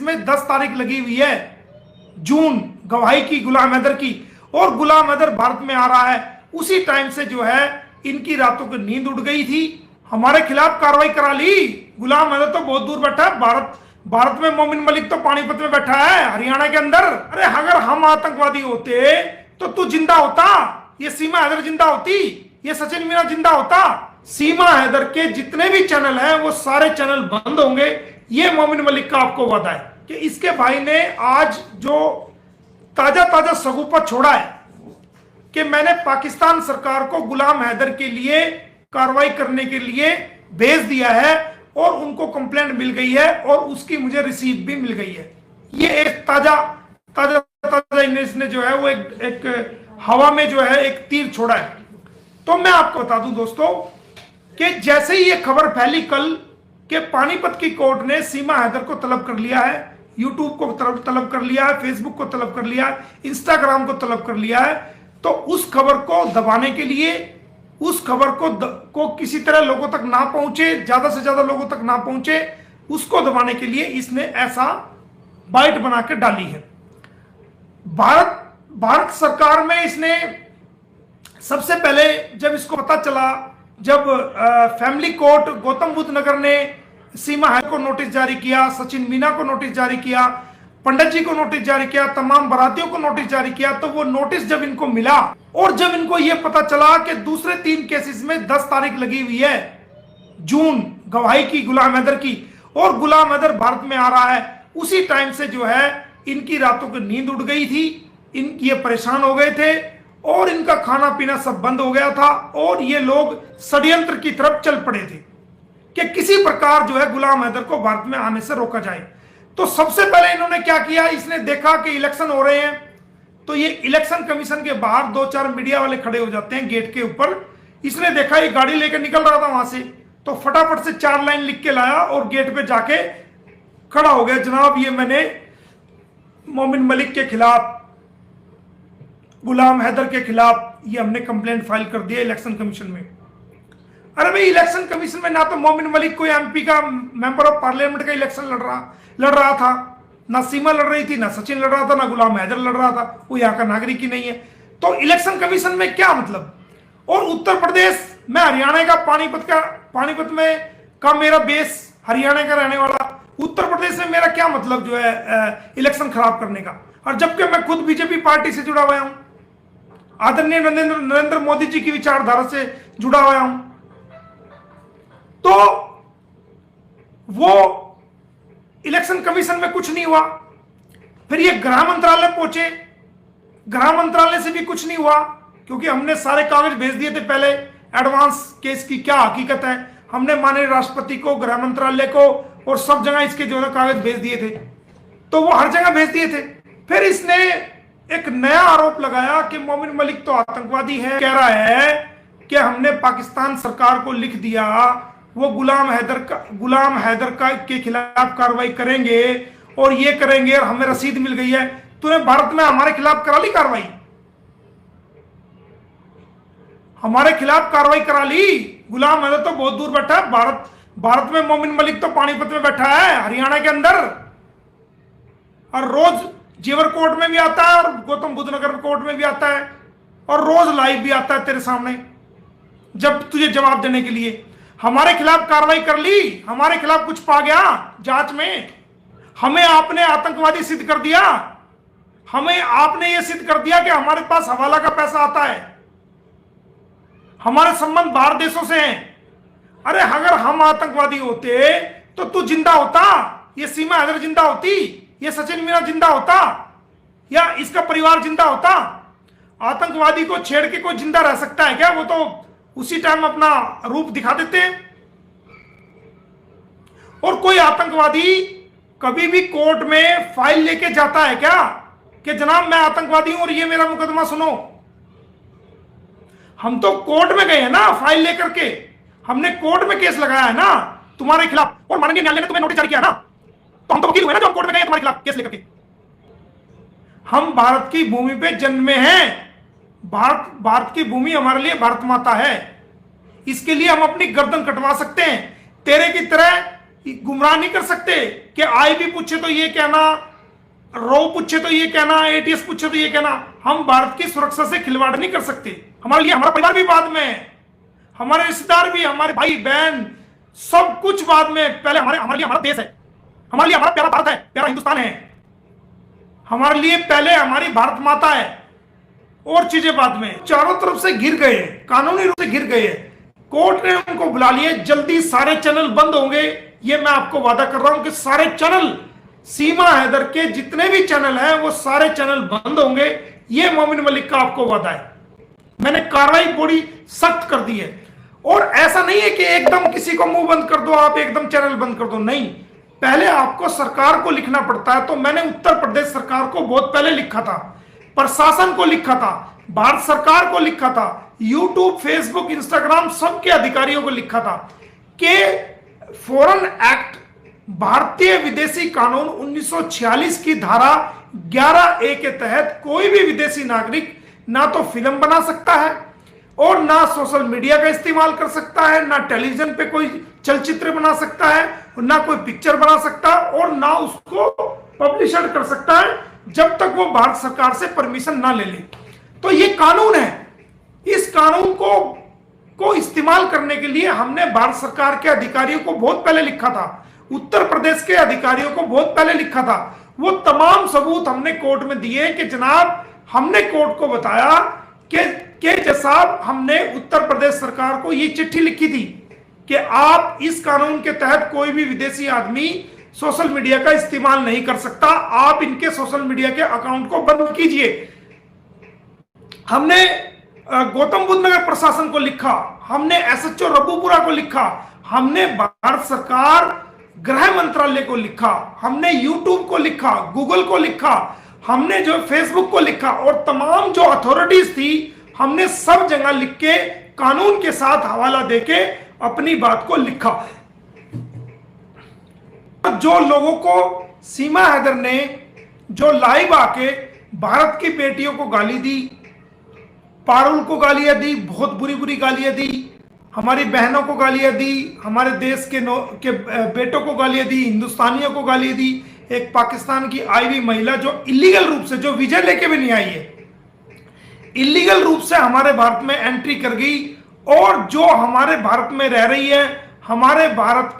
में 10 तारीख लगी हुई है जून, गवाही की गुलाम हैदर की, और गुलाम हैदर भारत में आ रहा है। उसी टाइम से जो है इनकी रातों की नींद उड़ गई थी, हमारे खिलाफ कार्रवाई करा ली। गुलाम हैदर तो बहुत दूर बैठा है, भारत में मोमिन मलिक तो पानीपत में बैठा है, हरियाणा के अंदर। अरे अगर हम आतंकवादी होते तो तू जिंदा होता, ये सीमा हैदर जिंदा होती, ये सचिन मीना जिंदा होता। सीमा हैदर के जितने भी चैनल हैं वो सारे चैनल बंद होंगे, ये मोमिन मलिक का आपको वादा है कि इसके भाई ने आज जो ताजा सगुफा छोड़ा है कि मैंने पाकिस्तान सरकार को गुलाम हैदर के लिए कार्रवाई करने के लिए भेज दिया है और उनको कंप्लेंट मिल गई है और उसकी मुझे रिसीट भी मिल गई है। ये एक ताजा इसने जो है वो एक हवा में जो है एक तीर छोड़ा है। तो मैं आपको बता दूं दोस्तों कि जैसे ही ये खबर फैली कल कि पानीपत की कोर्ट ने सीमा हैदर को तलब कर लिया है, यूट्यूब को तलब कर लिया है, फेसबुक को तलब कर लिया है, इंस्टाग्राम को तलब कर लिया है, तो उस खबर को दबाने के लिए, उस खबर को किसी तरह लोगों तक ना पहुंचे, ज्यादा से ज्यादा लोगों तक ना पहुंचे, उसको दबाने के लिए इसने ऐसा बाइट बना के डाली है। भारत सरकार में इसने सबसे पहले जब इसको पता चला, जब फैमिली कोर्ट गौतम बुद्ध नगर ने सीमा हैदर को नोटिस जारी किया, सचिन मीना को नोटिस जारी किया, पंडित जी को नोटिस जारी किया, तमाम बारातियों को नोटिस जारी किया, तो वो नोटिस जब इनको मिला और जब इनको यह पता चला कि दूसरे 3 केसेस में 10 तारीख लगी हुई है जून, गवाही की गुलाम हैदर की, और गुलाम हैदर भारत में आ रहा है, उसी टाइम से जो है इनकी रातों की नींद उड़ गई थी, ये परेशान हो गए थे और इनका खाना पीना सब बंद हो गया था और ये लोग षड्यंत्र की तरफ चल पड़े थे कि किसी प्रकार जो है गुलाम हैदर को भारत में आने से रोका जाए। तो सबसे पहले इन्होंने क्या किया, इसने देखा कि इलेक्शन हो रहे हैं, तो ये इलेक्शन कमीशन के बाहर 2-4 मीडिया वाले खड़े हो जाते हैं गेट के ऊपर। इसने देखा ये गाड़ी लेकर निकल रहा था वहां से, तो फटाफट से 4 लाइन लिख के लाया और गेट पे जाके खड़ा हो गया, जनाब ये मैंने मोमिन मलिक के खिलाफ, गुलाम हैदर के खिलाफ ये हमने कंप्लेंट फाइल कर दिया इलेक्शन कमीशन में। अरे भाई इलेक्शन कमीशन में ना तो मोमिन मलिक कोई एमपी का, मेंबर ऑफ पार्लियामेंट का इलेक्शन लड़ रहा था, ना सीमा लड़ रही थी, ना सचिन लड़ रहा था, ना गुलाम हैदर लड़ रहा था, वो यहाँ का नागरिक ही नहीं है, तो इलेक्शन कमीशन में क्या मतलब। और उत्तर प्रदेश, मैं हरियाणा का, पानीपत में का मेरा बेस हरियाणा का रहने वाला, उत्तर प्रदेश में मेरा क्या मतलब जो है इलेक्शन खराब करने का। और जबकि मैं खुद बीजेपी पार्टी से जुड़ा हुआ हूं, आदरणीय नरेंद्र मोदी जी की विचारधारा से जुड़ा हुआ हूं, तो वो इलेक्शन कमीशन में कुछ नहीं हुआ। फिर ये गृह मंत्रालय पहुंचे, गृह मंत्रालय से भी कुछ नहीं हुआ, क्योंकि हमने सारे कागज भेज दिए थे पहले, एडवांस केस की क्या हकीकत है, हमने माननीय राष्ट्रपति को, गृह मंत्रालय को और सब जगह इसके जो है कागज भेज दिए थे, तो वो हर जगह भेज दिए थे। फिर इसने एक नया आरोप लगाया कि मोमिन मलिक तो आतंकवादी है, कह रहा है कि हमने पाकिस्तान सरकार को लिख दिया, वो गुलाम हैदर के खिलाफ कार्रवाई करेंगे और ये करेंगे और हमें रसीद मिल गई है। तूने भारत में हमारे खिलाफ करा ली कार्रवाई, हमारे खिलाफ कार्रवाई करा ली। गुलाम हैदर तो बहुत दूर बैठा है, भारत में मोमिन मलिक तो पानीपत में बैठा है, हरियाणा के अंदर, और रोज जेवर कोर्ट में भी आता है और गौतम बुद्ध नगर कोर्ट में भी आता है और रोज लाइव भी आता है तेरे सामने, जब तुझे जवाब देने के लिए। हमारे खिलाफ कार्रवाई कर ली, हमारे खिलाफ कुछ पा गया जांच में, हमें आपने आतंकवादी सिद्ध कर दिया, हमें आपने यह सिद्ध कर दिया कि हमारे पास हवाला का पैसा आता है, हमारे संबंध बाहर देशों से हैं। अरे अगर हम आतंकवादी होते तो तू जिंदा होता, ये सीमा हैदर जिंदा होती, ये सचिन मीना जिंदा होता, या इसका परिवार जिंदा होता। आतंकवादी को छेड़ के कोई जिंदा रह सकता है क्या? वो तो उसी टाइम अपना रूप दिखा देते हैं। और कोई आतंकवादी कभी भी कोर्ट में फाइल लेके जाता है क्या कि जनाब मैं आतंकवादी हूं और ये मेरा मुकदमा सुनो? हम तो कोर्ट में गए हैं ना फाइल लेकर के, हमने कोर्ट में केस लगाया है ना तुम्हारे खिलाफ, और माननीय न्यायालय ने तुम्हें नोटिस जारी किया ना, तो हम तो वकील हुए ना जो हम कोर्ट में गए तुम्हारे खिलाफ केस लेकर के। हम भारत की भूमि पे जन्मे हैं, भारत की भूमि हमारे लिए भारत माता है, इसके लिए हम अपनी गर्दन कटवा सकते हैं। तेरे की तरह गुमराह नहीं कर सकते कि आईबी पूछे तो ये कहना, रो पूछे तो ये कहना, एटीएस पूछे तो ये कहना। हम भारत की सुरक्षा से खिलवाड़ नहीं कर सकते। हमारे लिए हमारा परिवार भी बाद में, हमारे रिश्तेदार भी, हमारे भाई बहन, सब कुछ बाद में। पहले हमारे लिए हमारा देश है, हमारे लिए हमारा प्यारा भारत है, प्यारा हिंदुस्तान है। हमारे लिए पहले हमारी भारत माता है और चीजें बाद में। चारों तरफ से घिर गए, कानूनी रूप से घिर गए। कोर्ट ने उनको बुला लिए। जल्दी सारे चैनल बंद होंगे, ये मैं आपको वादा कर रहा हूं कि सारे चैनल, सीमा हैदर के जितने भी चैनल हैं वो सारे चैनल बंद होंगे। ये मोमिन मलिक का आपको वादा है। मैंने कार्रवाई बड़ी सख्त कर दी है। और ऐसा नहीं है कि एकदम किसी को मुंह बंद कर दो, आप एकदम चैनल बंद कर दो, नहीं। पहले आपको सरकार को लिखना पड़ता है। तो मैंने उत्तर प्रदेश सरकार को बहुत पहले लिखा था, प्रशासन को लिखा था, भारत सरकार को लिखा था, यूट्यूब, फेसबुक, इंस्टाग्राम सबके अधिकारियों को लिखा था कि फॉरेन एक्ट, भारतीय विदेशी कानून 1946 की धारा 11A के तहत कोई भी विदेशी नागरिक ना तो फिल्म बना सकता है और ना सोशल मीडिया का इस्तेमाल कर सकता है, ना टेलीविजन पे कोई चलचित्र बना सकता है, ना कोई पिक्चर बना सकता है और ना उसको पब्लिशर कर सकता है जब तक वो भारत सरकार से परमिशन ना ले ले। तो ये कानून है। इस कानून को इस्तेमाल करने के लिए हमने भारत सरकार के अधिकारियों को बहुत पहले लिखा था, उत्तर प्रदेश के अधिकारियों को बहुत पहले लिखा था। वो तमाम सबूत हमने कोर्ट में दिए कि जनाब, हमने कोर्ट को बताया कि साहब, हमने उत्तर प्रदेश सरकार को ये चिट्ठी लिखी थी कि आप इस कानून के तहत कोई भी विदेशी आदमी सोशल मीडिया का इस्तेमाल नहीं कर सकता, आप इनके सोशल मीडिया के अकाउंट को बंद कीजिए। हमने गौतम बुद्ध नगर प्रशासन को लिखा, हमने एसएचओ रब्बूपुरा को लिखा, हमने भारत सरकार गृह मंत्रालय को लिखा, हमने यूट्यूब को लिखा, गूगल को लिखा, हमने जो फेसबुक को लिखा और तमाम जो अथॉरिटीज थी हमने सब जगह लिख के कानून के साथ हवाला देके अपनी बात को लिखा। जो लोगों को सीमा हैदर ने जो लाइव आके भारत की बेटियों को गाली दी, पारुल को गालियां दी, बहुत बुरी बुरी गालियां दी, हमारी बहनों को गालियां दी, हमारे देश के बेटों को गालियां दी, हिंदुस्तानियों को गालियां दी। एक पाकिस्तान की आई हुई महिला जो इलीगल रूप से, जो विजय लेके भी नहीं आई है, इलीगल रूप से हमारे भारत में एंट्री कर गई और जो हमारे भारत में रह रही है, हमारे भारत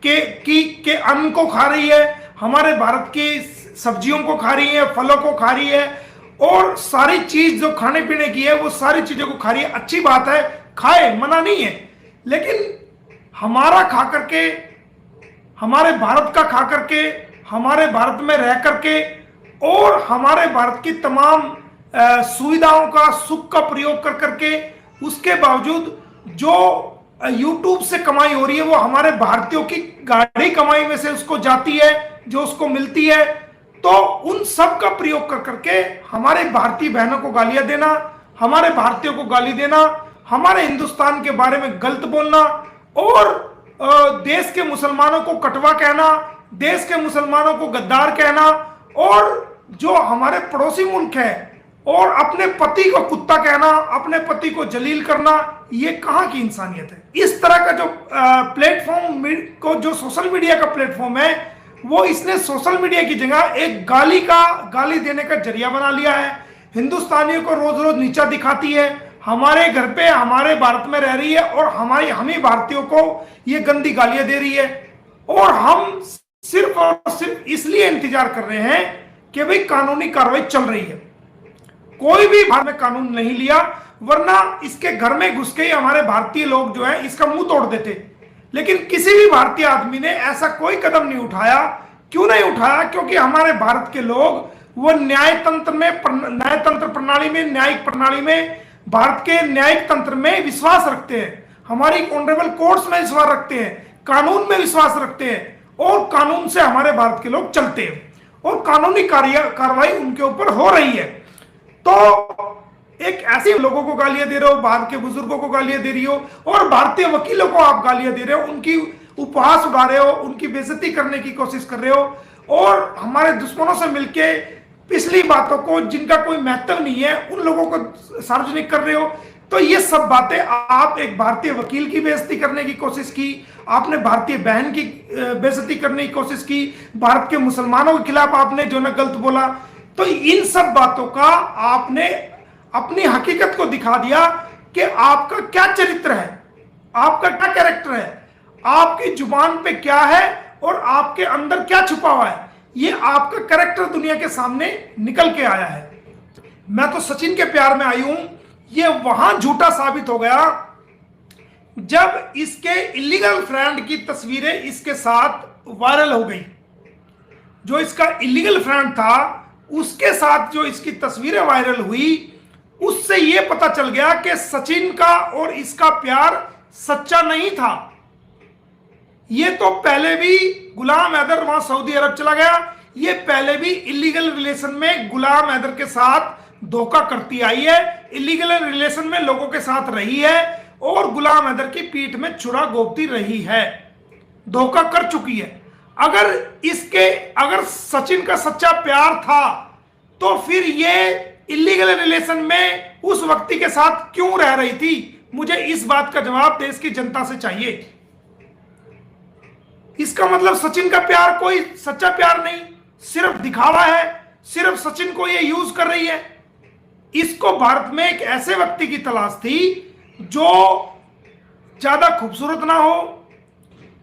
के अन्न को खा रही है, हमारे भारत की सब्जियों को खा रही है, फलों को खा रही है और सारी चीज जो खाने पीने की है वो सारी चीजों को खा रही है। अच्छी बात है, खाए, मना नहीं है, लेकिन हमारा खा करके, हमारे भारत का खा करके, हमारे भारत में रह करके और हमारे भारत की तमाम सुविधाओं का, सुख का प्रयोग कर करके, उसके बावजूद जो YouTube से कमाई हो रही है वो हमारे भारतीयों की गाढ़ी कमाई में से उसको जाती है, जो उसको मिलती है। तो उन सब का प्रयोग कर करके हमारे भारतीय बहनों को गालियां देना, हमारे भारतीयों को गाली देना, हमारे हिंदुस्तान के बारे में गलत बोलना और देश के मुसलमानों को कटवा कहना, देश के मुसलमानों को गद्दार कहना और जो हमारे पड़ोसी मुल्क है और अपने पति को कुत्ता कहना, अपने पति को जलील करना, ये कहां की इंसानियत है। इस तरह का जो प्लेटफॉर्म को, जो सोशल मीडिया का प्लेटफॉर्म है, वो इसने सोशल मीडिया की जगह एक गाली देने का जरिया बना लिया है। हिंदुस्तानियों को रोज रोज नीचा दिखाती है, हमारे घर पे, हमारे भारत में रह रही है और हम ही भारतीयों को ये गंदी गालियां दे रही है। और हम सिर्फ और सिर्फ इसलिए इंतजार कर रहे हैं कि भाई कानूनी कार्रवाई चल रही है। कोई भी भारत में कानून नहीं लिया, वरना इसके घर में घुस के ही हमारे भारतीय लोग जो है इसका मुंह तोड़ देते। लेकिन किसी भी भारतीय आदमी ने ऐसा कोई कदम नहीं उठाया। क्यों नहीं उठाया? क्योंकि हमारे भारत के लोग वो न्यायतंत्र प्रणाली में, न्यायिक प्रणाली में, भारत के न्यायिक तंत्र में विश्वास रखते हैं, हमारी ऑनरेबल कोर्ट्स में विश्वास रखते हैं, कानून में विश्वास रखते हैं और कानून से हमारे भारत के लोग चलते हैं और कानूनी कार्रवाई उनके ऊपर हो रही है। तो एक ऐसे लोगों को गालियां दे रहे हो, बाहर के बुजुर्गों को गालियां दे रही हो और भारतीय वकीलों को आप गालियां दे रहे हो, उनकी उपहास उड़ा रहे हो, उनकी बेइज्जती करने की कोशिश कर रहे हो और हमारे दुश्मनों से मिलके पिछली बातों को, जिनका कोई महत्व नहीं है, उन लोगों को सार्वजनिक कर रहे हो। तो ये सब बातें, आप एक भारतीय वकील की बेइज्जती करने की कोशिश की, आपने भारतीय बहन की बेइज्जती करने की कोशिश की, भारत के मुसलमानों के खिलाफ आपने जो ना गलत बोला, तो इन सब बातों का आपने अपनी हकीकत को दिखा दिया कि आपका क्या चरित्र है, आपका क्या कैरेक्टर है, आपकी जुबान पे क्या है और आपके अंदर क्या छुपा हुआ है। ये आपका कैरेक्टर दुनिया के सामने निकल के आया है। मैं तो सचिन के प्यार में आई हूं, ये वहां झूठा साबित हो गया जब इसके इलीगल फ्रेंड की तस्वीरें इसके साथ वायरल हो गई। जो इसका इलीगल फ्रेंड था उसके साथ जो इसकी तस्वीरें वायरल हुई, उससे यह पता चल गया कि सचिन का और इसका प्यार सच्चा नहीं था। ये तो पहले भी गुलाम हैदर वहां सऊदी अरब चला गया, ये पहले भी इलीगल रिलेशन में गुलाम हैदर के साथ धोखा करती आई है, इलीगल रिलेशन में लोगों के साथ रही है और गुलाम हैदर की पीठ में छुरा घोंपती रही है, धोखा कर चुकी है। अगर सचिन का सच्चा प्यार था तो फिर ये इलीगल रिलेशन में उस व्यक्ति के साथ क्यों रह रही थी? मुझे इस बात का जवाब देश की जनता से चाहिए। इसका मतलब सचिन का प्यार कोई सच्चा प्यार नहीं, सिर्फ दिखावा है, सिर्फ सचिन को ये यूज कर रही है। इसको भारत में एक ऐसे व्यक्ति की तलाश थी जो ज्यादा खूबसूरत ना हो,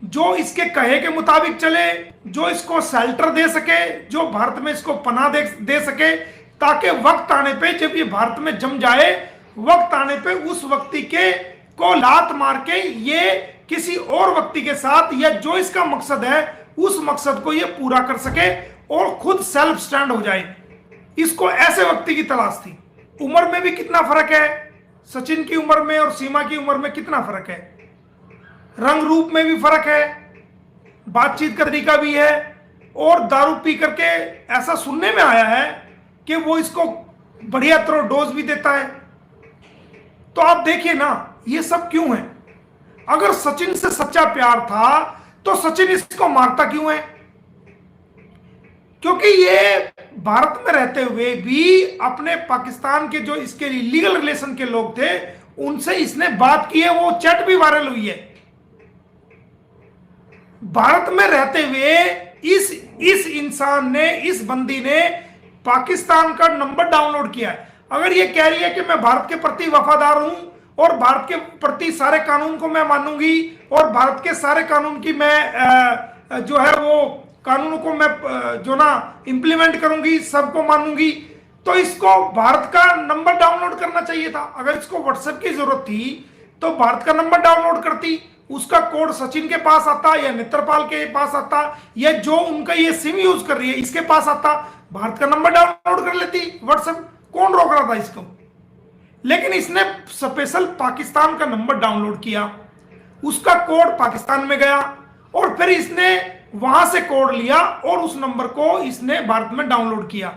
जो इसके कहे के मुताबिक चले, जो इसको शेल्टर दे सके, जो भारत में इसको पनाह दे सके, ताकि वक्त आने पे जब ये भारत में जम जाए, वक्त आने पे उस व्यक्ति के को लात मार के ये किसी और व्यक्ति के साथ, या जो इसका मकसद है उस मकसद को ये पूरा कर सके और खुद सेल्फ स्टैंड हो जाए। इसको ऐसे व्यक्ति की तलाश थी। उम्र में भी कितना फर्क है, सचिन की उम्र में और सीमा की उम्र में कितना फर्क है, रंग रूप में भी फर्क है, बातचीत का तरीका भी है, और दारू पी करके ऐसा सुनने में आया है कि वो इसको बढ़िया तरह डोज भी देता है। तो आप देखिए ना, ये सब क्यों है? अगर सचिन से सच्चा प्यार था तो सचिन इसको मारता क्यों है? क्योंकि ये भारत में रहते हुए भी अपने पाकिस्तान के जो इसके लीगल रिलेशन के लोग थे उनसे इसने बात की है, वो चैट भी वायरल हुई है। भारत में रहते हुए इस इंसान ने, इस बंदी ने पाकिस्तान का नंबर डाउनलोड किया है। अगर ये कह रही है कि मैं भारत के प्रति वफादार हूं और भारत के प्रति सारे कानून को मैं मानूंगी और भारत के सारे कानून की मैं जो है वो कानूनों को मैं जो ना इंप्लीमेंट करूंगी, सबको मानूंगी, तो इसको भारत का नंबर डाउनलोड करना चाहिए था। अगर इसको व्हाट्सएप की जरूरत थी तो भारत का नंबर डाउनलोड करती, उसका कोड सचिन के पास आता या नेत्रपाल के पास आता या जो उनका ये सिम यूज कर रही है इसके पास आता, भारत का नंबर डाउनलोड कर लेती व्हाट्सएप। कौन रोक रहा था इसको? लेकिन इसने स्पेशल पाकिस्तान का नंबर डाउनलोड किया, उसका कोड पाकिस्तान में गया और फिर इसने वहां से कोड लिया और उस नंबर को इसने भारत में डाउनलोड किया।